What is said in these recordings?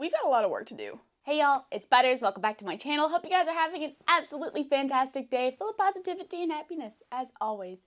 We've got a lot of work to do. Hey y'all, it's Butters. Welcome back to my channel. Hope you guys are having an absolutely fantastic day full of positivity and happiness, as always.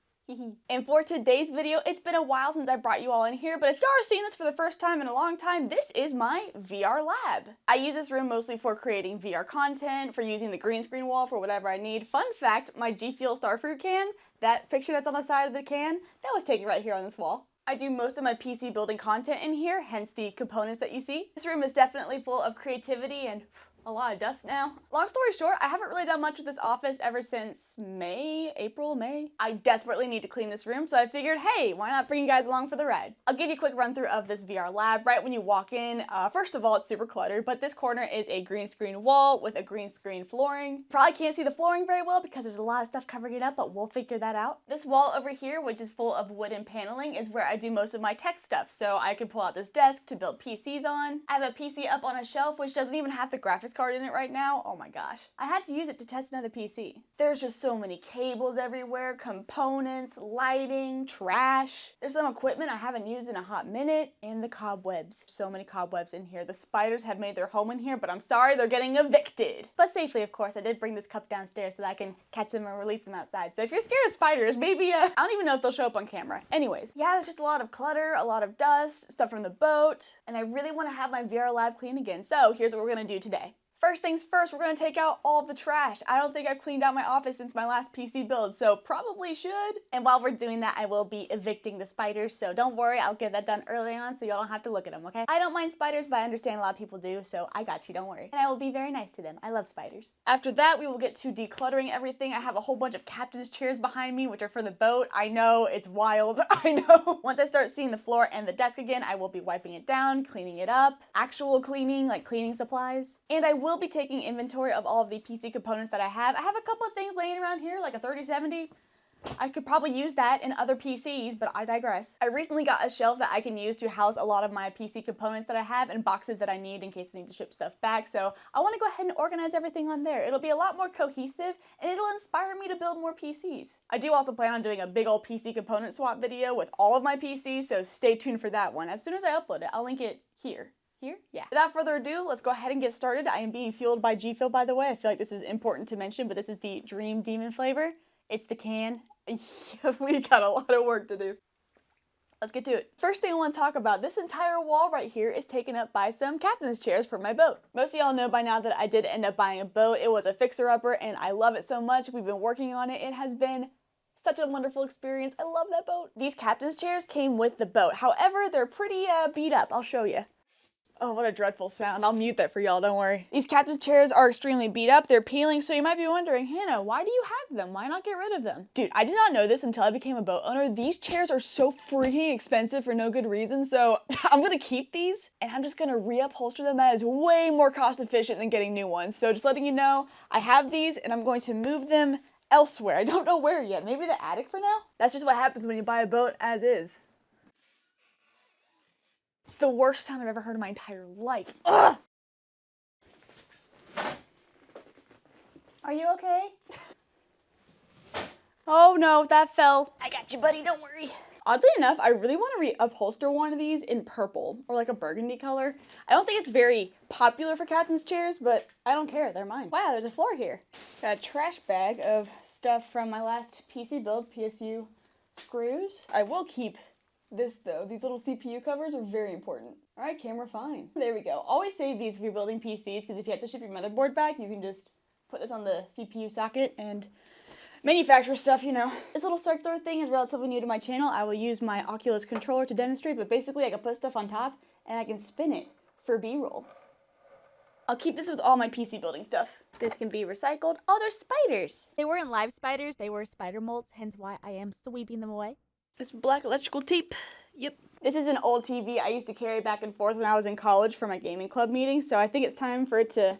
And for today's video, it's been a while since I brought you all in here, but if y'all are seeing this for the first time in a long time, this is my VR lab. I use this room mostly for creating VR content, for using the green screen wall for whatever I need. Fun fact, my G Fuel Starfruit can, that picture that's on the side of the can, that was taken right here on this wall. I do most of my PC building content in here, hence the components that you see. This room is definitely full of creativity and a lot of dust now. Long story short, I haven't really done much with this office ever since April, May. I desperately need to clean this room, so I figured, hey, why not bring you guys along for the ride? I'll give you a quick run through of this VR lab. Right when you walk in, first of all, it's super cluttered, but this corner is a green screen wall with a green screen flooring. Probably can't see the flooring very well because there's a lot of stuff covering it up, but we'll figure that out. This wall over here, which is full of wooden paneling, is where I do most of my tech stuff, so I can pull out this desk to build PCs on. I have a PC up on a shelf, which doesn't even have the graphics card in it right now. Oh my gosh. I had to use it to test another PC. There's just so many cables everywhere, components, lighting, trash. There's some equipment I haven't used in a hot minute, and the cobwebs. So many cobwebs in here. The spiders have made their home in here, but I'm sorry, they're getting evicted. But safely, of course. I did bring this cup downstairs so that I can catch them and release them outside. So if you're scared of spiders, maybe, I don't even know if they'll show up on camera. Anyways, yeah, there's just a lot of clutter, a lot of dust, stuff from the boat, and I really want to have my VR lab clean again. So here's what we're gonna do today. First things first, we're going to take out all of the trash. I don't think I've cleaned out my office since my last PC build, so probably should. And while we're doing that, I will be evicting the spiders, so don't worry, I'll get that done early on so y'all don't have to look at them, okay? I don't mind spiders, but I understand a lot of people do, so I got you, don't worry. And I will be very nice to them. I love spiders. After that, we will get to decluttering everything. I have a whole bunch of captain's chairs behind me, which are for the boat. I know, it's wild, I know. Once I start seeing the floor and the desk again, I will be wiping it down, cleaning it up, actual cleaning, like cleaning supplies. And I will be taking inventory of all of the PC components that I have. I have a couple of things laying around here, like a 3070. I could probably use that in other PCs, but I digress. I recently got a shelf that I can use to house a lot of my PC components that I have and boxes that I need in case I need to ship stuff back, so I want to go ahead and organize everything on there. It'll be a lot more cohesive, and it'll inspire me to build more PCs. I do also plan on doing a big old PC component swap video with all of my PCs, so stay tuned for that one. As soon as I upload it, I'll link it here. Here? Yeah. Without further ado, let's go ahead and get started. I am being fueled by G Fuel, by the way. I feel like this is important to mention, but this is the Dream Demon flavor. It's the can. We got a lot of work to do. Let's get to it. First thing I want to talk about, this entire wall right here is taken up by some captain's chairs for my boat. Most of y'all know by now that I did end up buying a boat. It was a fixer-upper, and I love it so much. We've been working on it. It has been such a wonderful experience. I love that boat. These captain's chairs came with the boat. However, they're pretty beat up. I'll show you. Oh, what a dreadful sound. I'll mute that for y'all, don't worry. These captain's chairs are extremely beat up. They're peeling, so you might be wondering, Hannah, why do you have them? Why not get rid of them? Dude, I did not know this until I became a boat owner. These chairs are so freaking expensive for no good reason, so I'm gonna keep these, and I'm just gonna reupholster them. That is way more cost efficient than getting new ones. So just letting you know, I have these, and I'm going to move them elsewhere. I don't know where yet. Maybe the attic for now? That's just what happens when you buy a boat as is. The worst sound I've ever heard in my entire life. Ugh! Are you okay? Oh no, that fell. I got you, buddy, don't worry. Oddly enough, I really want to reupholster one of these in purple, or like a burgundy color. I don't think it's very popular for captain's chairs, but I don't care, they're mine. Wow, there's a floor here. Got a trash bag of stuff from my last PC build, PSU screws. I will keep this though. These little CPU covers are very important. All right, camera fine. There we go. Always save these if you're building PCs, because if you have to ship your motherboard back, you can just put this on the CPU socket and manufacture stuff, you know. This little circular thing is relatively new to my channel. I will use my Oculus controller to demonstrate, but basically I can put stuff on top and I can spin it for B-roll. I'll keep this with all my PC building stuff. This can be recycled. Oh, there's spiders. They weren't live spiders, they were spider molts, hence why I am sweeping them away. This black electrical tape. Yep. This is an old TV I used to carry back and forth when I was in college for my gaming club meetings, so I think it's time for it to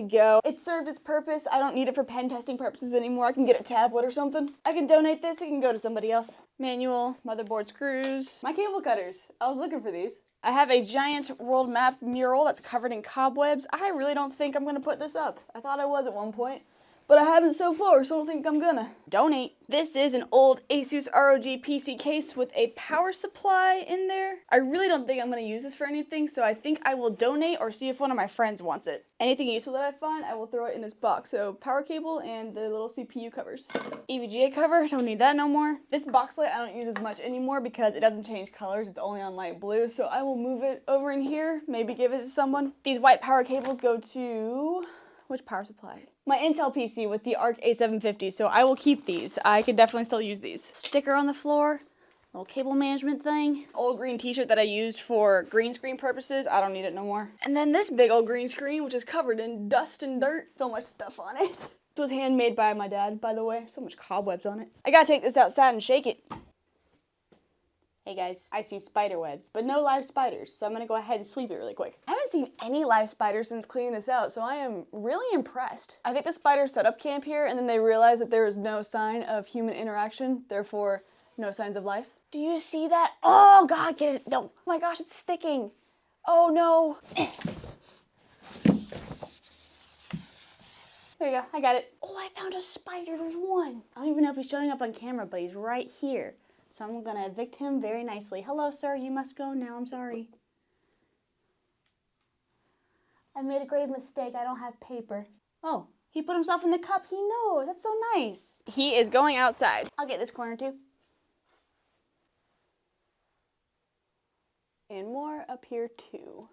go. It served its purpose. I don't need it for pen testing purposes anymore. I can get a tablet or something. I can donate this. It can go to somebody else. Manual, motherboard screws, my cable cutters. I was looking for these. I have a giant world map mural that's covered in cobwebs. I really don't think I'm going to put this up. I thought I was at one point. but I haven't so far, so I don't think I'm gonna. Donate. This is an old Asus ROG PC case with a power supply in there. I really don't think I'm gonna use this for anything, so I think I will donate or see if one of my friends wants it. Anything useful that I find, I will throw it in this box. So power cable and the little CPU covers. EVGA cover, don't need that no more. This box light I don't use as much anymore because it doesn't change colors, it's only on light blue, so I will move it over in here, maybe give it to someone. These white power cables go to, which power supply? My Intel PC with the Arc A750, so I will keep these. I could definitely still use these. Sticker on the floor, little cable management thing. Old green t-shirt that I used for green screen purposes. I don't need it no more. And then this big old green screen, which is covered in dust and dirt. So much stuff on it. This was handmade by my dad, by the way. So much cobwebs on it. I gotta take this outside and shake it. Hey guys, I see spider webs, but no live spiders, so I'm gonna go ahead and sweep it really quick. I haven't seen any live spiders since cleaning this out, so I am really impressed. I think the spiders set up camp here, and then they realized that there was no sign of human interaction, therefore no signs of life. Do you see that? Oh God, get it, no. Oh my gosh, it's sticking. Oh no. There you go, I got it. Oh, I found a spider, there's one. I don't even know if he's showing up on camera, but he's right here. So I'm gonna evict him very nicely. Hello, sir, you must go now, I'm sorry. I made a grave mistake, I don't have paper. Oh, he put himself in the cup, he knows, that's so nice. He is going outside. I'll get this corner too. And more up here too.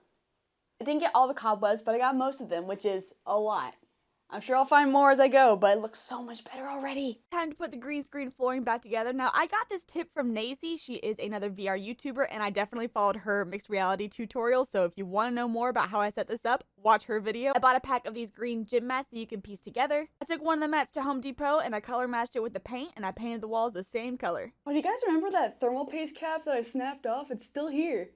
I didn't get all the cobwebs, but I got most of them, which is a lot. I'm sure I'll find more as I go, but it looks so much better already. Time to put the green screen flooring back together. Now, I got this tip from Nazy. She is another VR YouTuber, and I definitely followed her mixed reality tutorial, so if you want to know more about how I set this up, watch her video. I bought a pack of these green gym mats that you can piece together. I took one of the mats to Home Depot, and I color matched it with the paint, and I painted the walls the same color. Oh, do you guys remember that thermal paste cap that I snapped off? It's still here.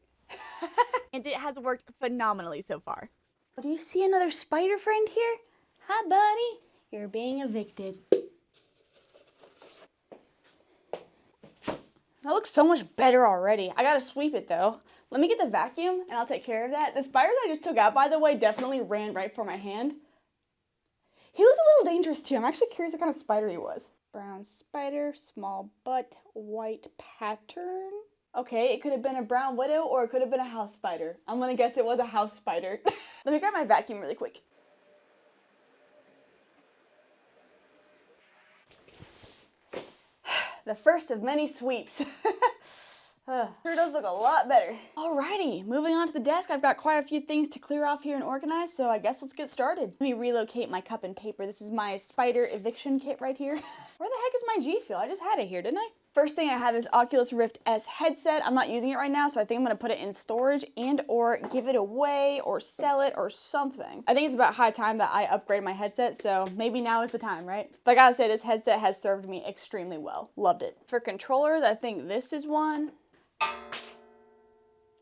And it has worked phenomenally so far. Oh, do you see another spider friend here? Hi, buddy. You're being evicted. That looks so much better already. I gotta sweep it though. Let me get the vacuum and I'll take care of that. The spider that I just took out, by the way, definitely ran right for my hand. He looked a little dangerous too. I'm actually curious what kind of spider he was. Brown spider, small butt, white pattern. Okay, it could have been a brown widow or it could have been a house spider. I'm gonna guess it was a house spider. Let me grab my vacuum really quick. The first of many sweeps. Sure does look a lot better. Alrighty, moving on to the desk. I've got quite a few things to clear off here and organize, so I guess let's get started. Let me relocate my cup and paper. This is my spider eviction kit right here. Where the heck is my G Fuel? I just had it here, didn't I? First thing I have is Oculus Rift S headset. I'm not using it right now, so I think I'm gonna put it in storage and or give it away or sell it or something. I think it's about high time that I upgrade my headset, so maybe now is the time, right? But I gotta say, this headset has served me extremely well. Loved it. For controllers, I think this is one.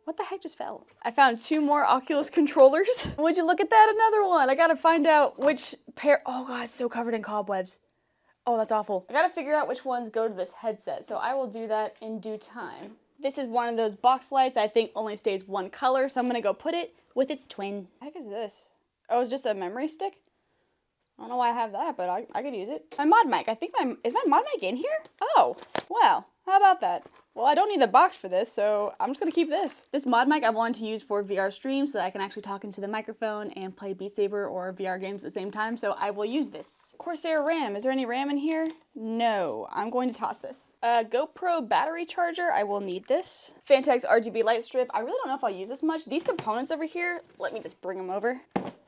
What the heck just fell? I found 2 more Oculus controllers. Would you look at that? Another one. I gotta find out which pair. Oh God, it's so covered in cobwebs. Oh, that's awful. I gotta figure out which ones go to this headset, so I will do that in due time. This is one of those box lights I think only stays one color, so I'm gonna go put it with its twin. What the heck is this? Oh, it's just a memory stick? I don't know why I have that, but I could use it. My mod mic, I think is my mod mic in here? Oh, well, how about that? Well, I don't need the box for this, so I'm just gonna keep this. This mod mic I wanted to use for VR streams so that I can actually talk into the microphone and play Beat Saber or VR games at the same time, so I will use this. Corsair RAM, is there any RAM in here? No, I'm going to toss this. GoPro battery charger, I will need this. Fantex RGB light strip, I really don't know if I'll use this much. These components over here, let me just bring them over.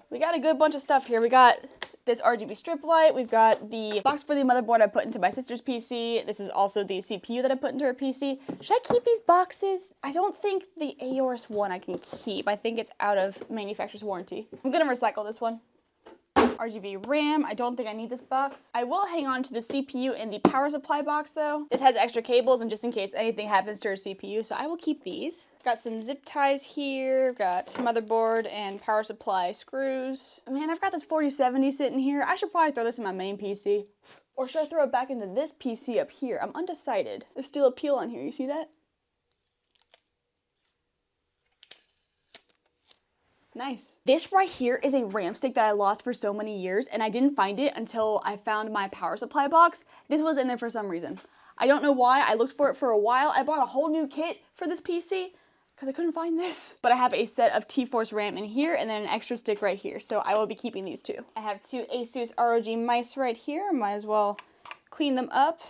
We got a good bunch of stuff here. We got this RGB strip light. We've got the box for the motherboard I put into my sister's PC. This is also the CPU that I put into her PC. Should I keep these boxes? I don't think the Aorus one I can keep. I think it's out of manufacturer's warranty. I'm gonna recycle this one. RGB RAM, I don't think I need this box. I will hang on to the CPU and the power supply box though. This has extra cables and just in case anything happens to her CPU, so I will keep these. Got some zip ties here, got motherboard and power supply screws. Man, I've got this 4070 sitting here. I should probably throw this in my main PC. Or should I throw it back into this PC up here? I'm undecided. There's still a peel on here, you see that? Nice. This right here is a RAM stick that I lost for so many years, and I didn't find it until I found my power supply box. This was in there for some reason. I don't know why. I looked for it for a while. I bought a whole new kit for this PC because I couldn't find this. But I have a set of T-Force RAM in here and then an extra stick right here, so I will be keeping these two. I have two Asus ROG mice right here. Might as well clean them up.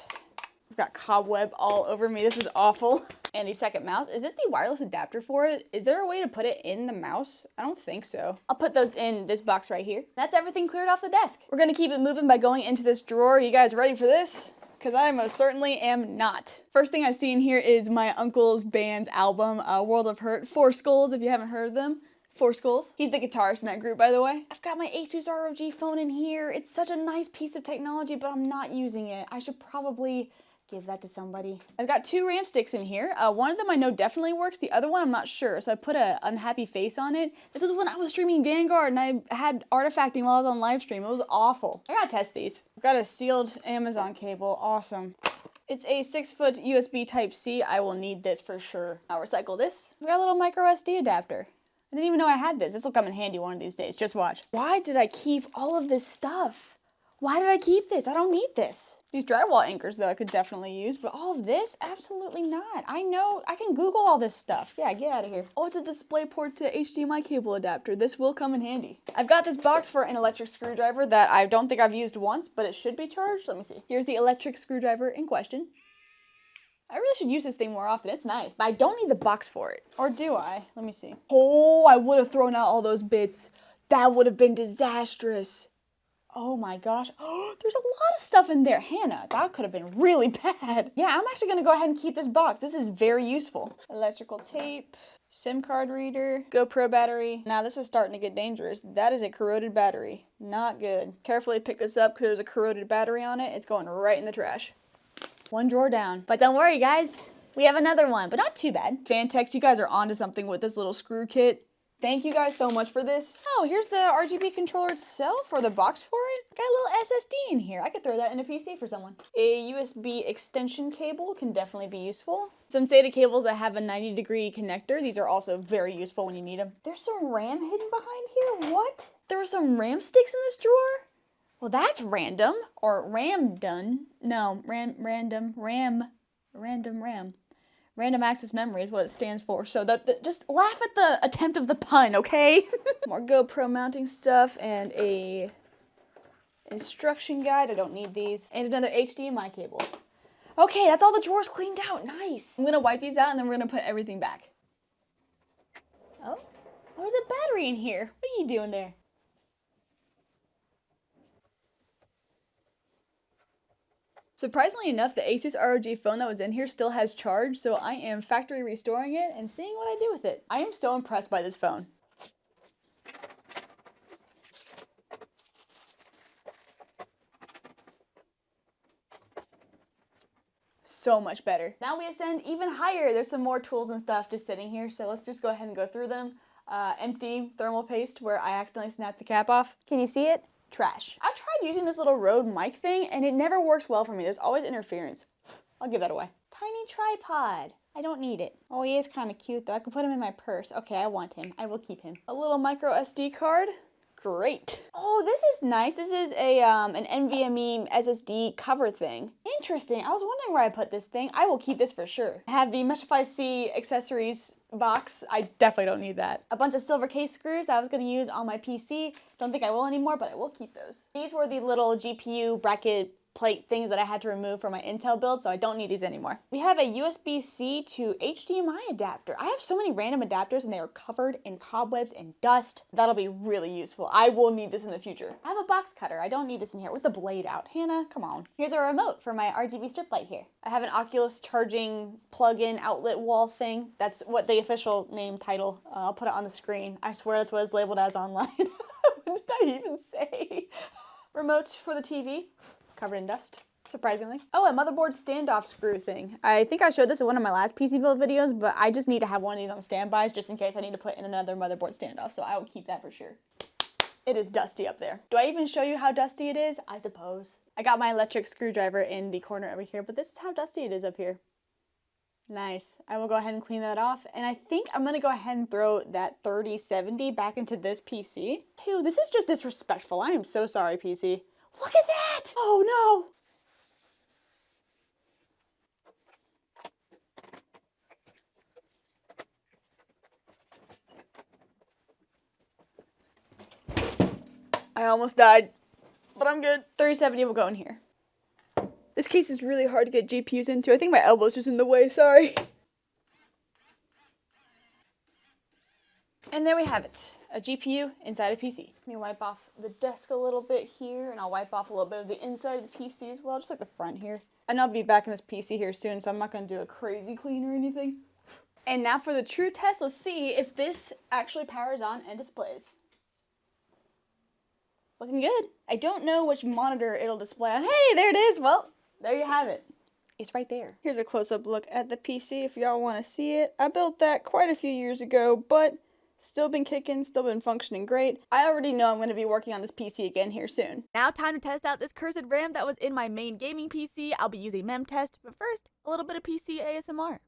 I've got cobweb all over me. This is awful. And the second mouse, is this the wireless adapter for it? Is there a way to put it in the mouse? I don't think so. I'll put those in this box right here. That's everything cleared off the desk. We're gonna keep it moving by going into this drawer. You guys ready for this? Because I most certainly am not. First thing I see in here is my uncle's band's album, World of Hurt. Four Skulls, if you haven't heard of them. Four Skulls. He's the guitarist in that group, by the way. I've got my Asus ROG phone in here. It's such a nice piece of technology, but I'm not using it. I should probably give that to somebody. I've got two RAM sticks in here. One of them I know definitely works. The other one I'm not sure, so I put an unhappy face on it. This was when I was streaming Vanguard and I had artifacting while I was on live stream. It was awful. I gotta test these. I've got a sealed Amazon cable. Awesome. It's a 6-foot USB Type-C. I will need this for sure. I'll recycle this. I've got a little micro SD adapter. I didn't even know I had this. This will come in handy one of these days. Just watch. Why did I keep all of this stuff? Why did I keep this? I don't need this. These drywall anchors, though, I could definitely use, but all of this? Absolutely not. I know, I can Google all this stuff. Yeah, get out of here. Oh, it's a DisplayPort to HDMI cable adapter. This will come in handy. I've got this box for an electric screwdriver that I don't think I've used once, but it should be charged. Let me see. Here's the electric screwdriver in question. I really should use this thing more often. It's nice, but I don't need the box for it. Or do I? Let me see. Oh, I would have thrown out all those bits. That would have been disastrous. Oh my gosh. Oh, there's a lot of stuff in there. Hannah, that could have been really bad. Yeah, I'm actually gonna go ahead and keep this box. This is very useful. Electrical tape, SIM card reader, GoPro battery. Now this is starting to get dangerous. That is a corroded battery. Not good. Carefully pick this up because there's a corroded battery on it. It's going right in the trash. One drawer down. But don't worry guys, we have another one, but not too bad. Fantex, you guys are onto something with this little screw kit. Thank you guys so much for this. Oh, here's the RGB controller itself, or the box for it. Got a little SSD in here. I could throw that in a PC for someone. A USB extension cable can definitely be useful. Some SATA cables that have a 90-degree connector. These are also very useful when you need them. There's some RAM hidden behind here. What? There were some RAM sticks in this drawer? Well, that's random. Or RAM-done. No, random RAM. Random access memory is what it stands for. So just laugh at the attempt of the pun, okay? More GoPro mounting stuff and a instruction guide. I don't need these. And another HDMI cable. Okay, that's all the drawers cleaned out. Nice. I'm gonna wipe these out and then we're gonna put everything back. Oh, there's a battery in here. What are you doing there? Surprisingly enough, the Asus ROG phone that was in here still has charge, so I am factory restoring it and seeing what I do with it. I am so impressed by this phone. So much better. Now we ascend even higher. There's some more tools and stuff just sitting here, so let's just go ahead and go through them. Empty thermal paste where I accidentally snapped the cap off. Can you see it? Trash. I've tried using this little Rode mic thing and it never works well for me. There's always interference. I'll give that away. Tiny tripod. I don't need it. Oh, he is kind of cute though. I can put him in my purse. Okay, I want him. I will keep him. A little micro SD card. Great. Oh, this is nice. This is a an NVMe SSD cover thing. Interesting. I was wondering where I put this thing. I will keep this for sure. I have the Meshify C accessories box. I definitely don't need that. A bunch of silver case screws that I was going to use on my PC. Don't think I will anymore, but I will keep those. These were the little GPU bracket plate things that I had to remove from my Intel build, so I don't need these anymore. We have a USB-C to HDMI adapter. I have so many random adapters and they are covered in cobwebs and dust. That'll be really useful. I will need this in the future. I have a box cutter. I don't need this in here with the blade out. Hannah, come on. Here's a remote for my RGB strip light here. I have an Oculus charging plug-in outlet wall thing. That's what the official name title. I'll put it on the screen. I swear that's what it's labeled as online. What did I even say? Remote for the TV. Covered in dust, surprisingly. Oh, a motherboard standoff screw thing. I think I showed this in one of my last PC build videos, but I just need to have one of these on standbys just in case I need to put in another motherboard standoff, so I will keep that for sure. It is dusty up there. Do I even show you how dusty it is? I suppose. I got my electric screwdriver in the corner over here, but this is how dusty it is up here. Nice. I will go ahead and clean that off. And I think I'm gonna go ahead and throw that 3070 back into this PC. Ew, this is just disrespectful. I am so sorry, PC. Look at that! Oh no! I almost died, but I'm good. 3070 will go in here. This case is really hard to get GPUs into. I think my elbow's just in the way, sorry. And there we have it, a GPU inside a PC. Let me wipe off the desk a little bit here, and I'll wipe off a little bit of the inside of the PC as well, just like the front here. And I'll be back in this PC here soon, so I'm not gonna do a crazy clean or anything. And now for the true test, let's see if this actually powers on and displays. It's looking good. I don't know which monitor it'll display on. Hey, there it is. Well, there you have it. It's right there. Here's a close-up look at the PC if y'all want to see it. I built that quite a few years ago, but still been kicking, still been functioning great. I already know I'm going to be working on this PC again here soon. Now time to test out this cursed RAM that was in my main gaming PC. I'll be using MemTest, but first, a little bit of PC ASMR.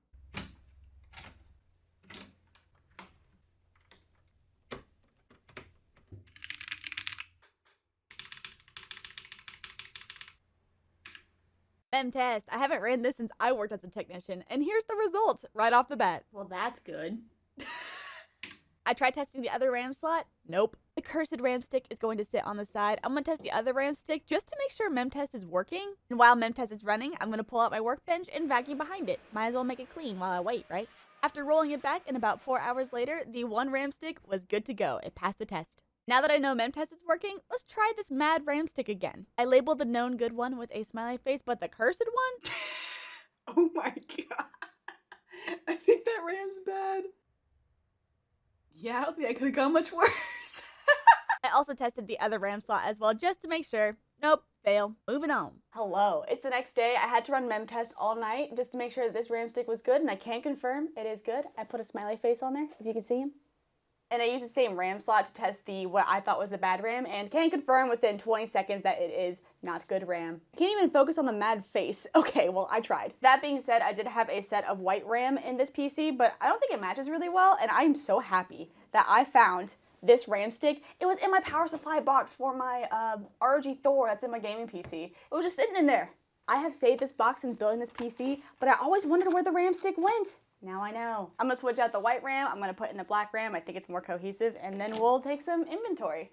MemTest. I haven't ran this since I worked as a technician, and here's the results right off the bat. Well, that's good. I tried testing the other RAM slot. Nope. The cursed RAM stick is going to sit on the side. I'm going to test the other RAM stick just to make sure MemTest is working. And while MemTest is running, I'm going to pull out my workbench and vacuum behind it. Might as well make it clean while I wait, right? After rolling it back, and about 4 hours later, the one RAM stick was good to go. It passed the test. Now that I know MemTest is working, let's try this mad RAM stick again. I labeled the known good one with a smiley face, but the cursed one? Oh my god. I think that RAM's bad. Yeah, I don't think I could have gone much worse. I also tested the other RAM slot as well, just to make sure. Nope, fail. Moving on. Hello, it's the next day. I had to run MemTest all night just to make sure that this RAM stick was good, and I can confirm it is good. I put a smiley face on there, if you can see him. And I used the same RAM slot to test what I thought was the bad RAM, and can confirm within 20 seconds that it is not good RAM. Can't even focus on the mad face. Okay, well, I tried. That being said, I did have a set of white RAM in this PC, but I don't think it matches really well, and I'm so happy that I found this RAM stick. It was in my power supply box for my ROG Thor that's in my gaming PC. It was just sitting in there. I have saved this box since building this PC, but I always wondered where the RAM stick went. Now I know. I'm gonna switch out the white RAM, I'm gonna put in the black RAM, I think it's more cohesive, and then we'll take some inventory.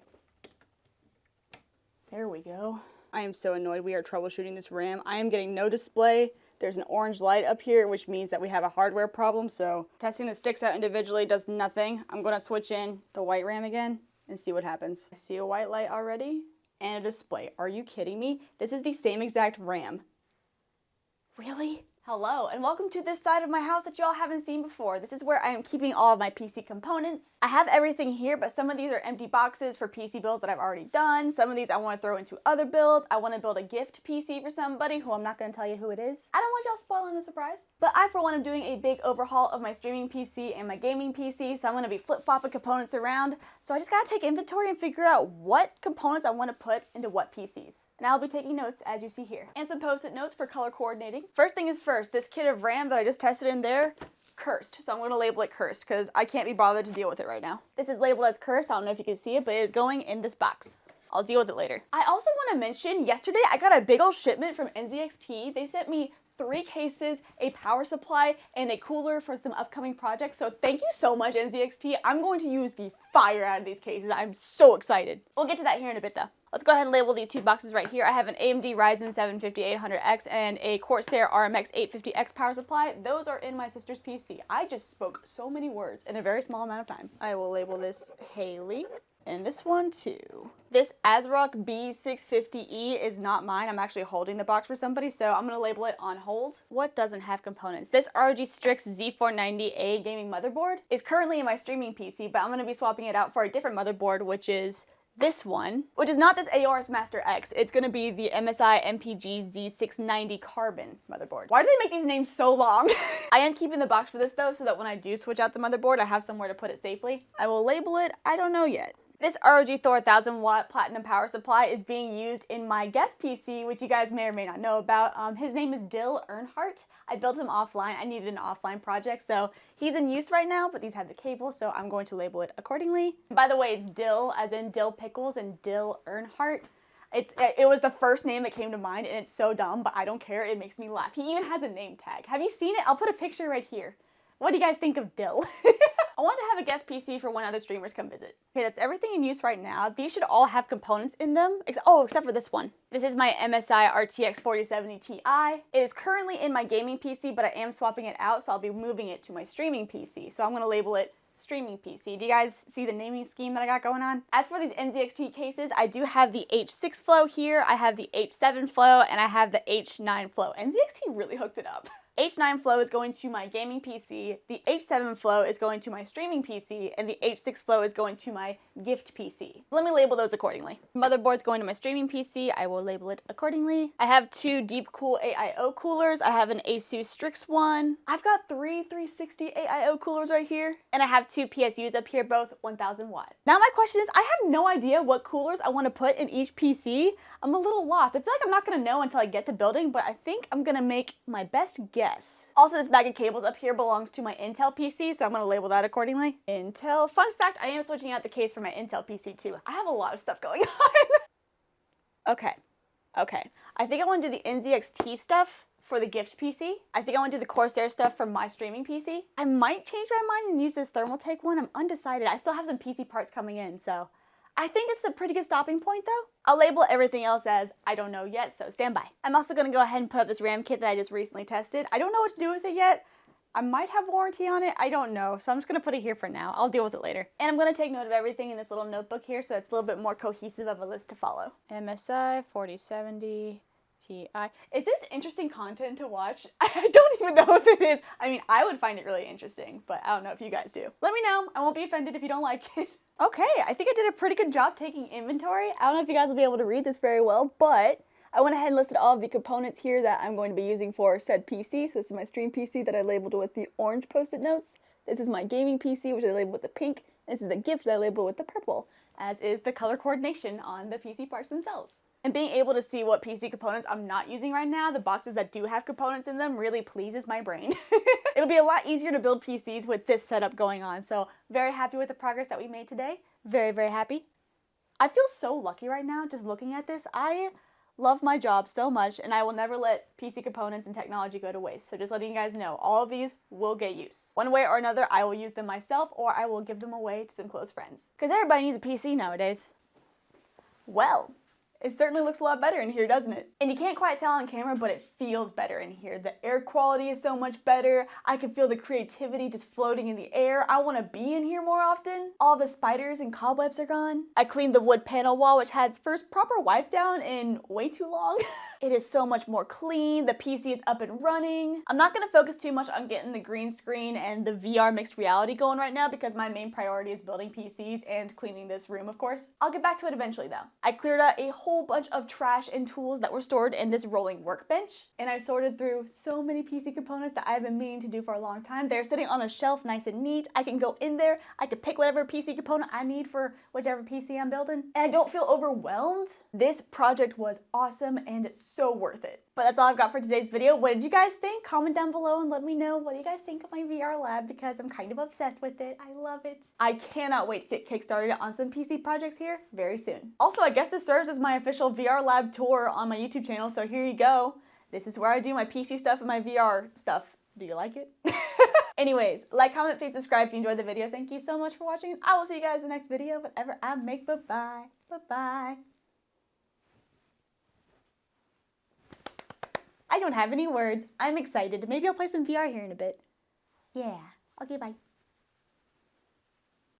There we go. I am so annoyed we are troubleshooting this RAM. I am getting no display. There's an orange light up here, which means that we have a hardware problem, so testing the sticks out individually does nothing. I'm gonna switch in the white RAM again and see what happens. I see a white light already, and a display. Are you kidding me? This is the same exact RAM. Really? Hello, and welcome to this side of my house that y'all haven't seen before. This is where I am keeping all of my PC components. I have everything here, but some of these are empty boxes for PC builds that I've already done. Some of these I want to throw into other builds. I want to build a gift PC for somebody who I'm not going to tell you who it is. I don't want y'all spoiling the surprise. But I, for one, am doing a big overhaul of my streaming PC and my gaming PC, so I'm going to be flip-flopping components around. So I just got to take inventory and figure out what components I want to put into what PCs. And I'll be taking notes as you see here. And some post-it notes for color coordinating. First thing is first. This kit of RAM that I just tested in there, cursed. So I'm going to label it cursed because I can't be bothered to deal with it right now. This is labeled as cursed. I don't know if you can see it, but it is going in this box. I'll deal with it later. I also want to mention, yesterday I got a big old shipment from NZXT. They sent me 3 cases, a power supply, and a cooler for some upcoming projects. So thank you so much, NZXT. I'm going to use the fire out of these cases. I'm so excited. We'll get to that here in a bit though. Let's go ahead and label these 2 boxes right here. I have an AMD Ryzen 7 5800X and a Corsair RMX 850X power supply. Those are in my sister's PC. I just spoke so many words in a very small amount of time. I will label this Haley. And this one too. This ASRock B650E is not mine. I'm actually holding the box for somebody, so I'm gonna label it on hold. What doesn't have components? This ROG Strix Z490A gaming motherboard is currently in my streaming PC, but I'm gonna be swapping it out for a different motherboard, which is this one, which is not this AORS Master X. It's gonna be the MSI MPG Z690 Carbon motherboard. Why do they make these names so long? I am keeping the box for this though, so that when I do switch out the motherboard, I have somewhere to put it safely. I will label it, I don't know yet. This ROG Thor 1000 watt platinum power supply is being used in my guest PC, which you guys may or may not know about. His name is Dill Earnhardt. I built him offline. I needed an offline project, so he's in use right now, but these have the cable, so I'm going to label it accordingly. By the way, it's Dill, as in dill pickles, and Dill Earnhardt. It was the first name that came to mind, and it's so dumb, but I don't care. It makes me laugh. He even has a name tag. Have you seen it? I'll put a picture right here. What do you guys think of Dill? I want to have a guest PC for when other streamers come visit. Okay, that's everything in use right now. These should all have components in them, except for this one. This is my MSI RTX 4070 Ti. It is currently in my gaming PC, but I am swapping it out, so I'll be moving it to my streaming PC. So I'm going to label it streaming PC. Do you guys see the naming scheme that I got going on? As for these NZXT cases, I do have the H6 flow here, I have the H7 flow, and I have the H9 flow. NZXT really hooked it up. H9 flow is going to my gaming PC, the H7 flow is going to my streaming PC, and the H6 flow is going to my gift PC. Let me label those accordingly. Motherboard's going to my streaming PC, I will label it accordingly. I have two Deepcool AIO coolers, I have an ASUS Strix one. I've got three 360 AIO coolers right here, and I have two PSUs up here, both 1000 watt. Now my question is, I have no idea what coolers I want to put in each PC. I'm a little lost. I feel like I'm not gonna know until I get to building, but I think I'm gonna make my best guess. Also, this bag of cables up here belongs to my Intel PC, so I'm going to label that accordingly. Intel. Fun fact, I am switching out the case for my Intel PC too. I have a lot of stuff going on. Okay. I think I want to do the NZXT stuff for the gift PC. I think I want to do the Corsair stuff for my streaming PC. I might change my mind and use this Thermaltake one. I'm undecided. I still have some PC parts coming in, so I think it's a pretty good stopping point though. I'll label everything else as I don't know yet, so stand by. I'm also gonna go ahead and put up this RAM kit that I just recently tested. I don't know what to do with it yet. I might have warranty on it, I don't know, so I'm just gonna put it here for now. I'll deal with it later. And I'm gonna take note of everything in this little notebook here so it's a little bit more cohesive of a list to follow. MSI 4070 Ti. Is this interesting content to watch? I don't even know if it is. I mean, I would find it really interesting, but I don't know if you guys do. Let me know. I won't be offended if you don't like it. Okay, I think I did a pretty good job taking inventory. I don't know if you guys will be able to read this very well, but I went ahead and listed all of the components here that I'm going to be using for said PC. So this is my stream PC that I labeled with the orange post-it notes. This is my gaming PC, which I labeled with the pink. This is the gift that I labeled with the purple, as is the color coordination on the PC parts themselves. And being able to see what PC components I'm not using right now, the boxes that do have components in them, really pleases my brain. It'll be a lot easier to build PCs with this setup going on, so very happy with the progress that we made today. Very, very happy. I feel so lucky right now just looking at this. I love my job so much, and I will never let PC components and technology go to waste. So just letting you guys know, all of these will get use. One way or another, I will use them myself, or I will give them away to some close friends. Because everybody needs a PC nowadays. Well, it certainly looks a lot better in here, doesn't it? And you can't quite tell on camera, but it feels better in here. The air quality is so much better. I can feel the creativity just floating in the air. I want to be in here more often. All the spiders and cobwebs are gone. I cleaned the wood panel wall, which had its first proper wipe down in way too long. It is so much more clean. The PC is up and running. I'm not going to focus too much on getting the green screen and the VR mixed reality going right now because my main priority is building PCs and cleaning this room, of course. I'll get back to it eventually though. I cleared out a whole bunch of trash and tools that were stored in this rolling workbench, and I sorted through so many PC components that I've been meaning to do for a long time. They're sitting on a shelf nice and neat. I can go in there, I can pick whatever PC component I need for whichever PC I'm building, and I don't feel overwhelmed. This project was awesome and it's so worth it. But that's all I've got for today's video. What did you guys think? Comment down below and let me know what you guys think of my VR lab because I'm kind of obsessed with it. I love it. I cannot wait to get kickstarted on some PC projects here very soon. Also, I guess this serves as my official VR lab tour on my YouTube channel, so here you go. This is where I do my PC stuff and my VR stuff. Do you like it? Anyways, like, comment, please subscribe if you enjoyed the video. Thank you so much for watching. I will see you guys in the next video. Whatever I make, bye-bye. Bye-bye. I don't have any words. I'm excited. Maybe I'll play some VR here in a bit. Yeah. Okay, bye.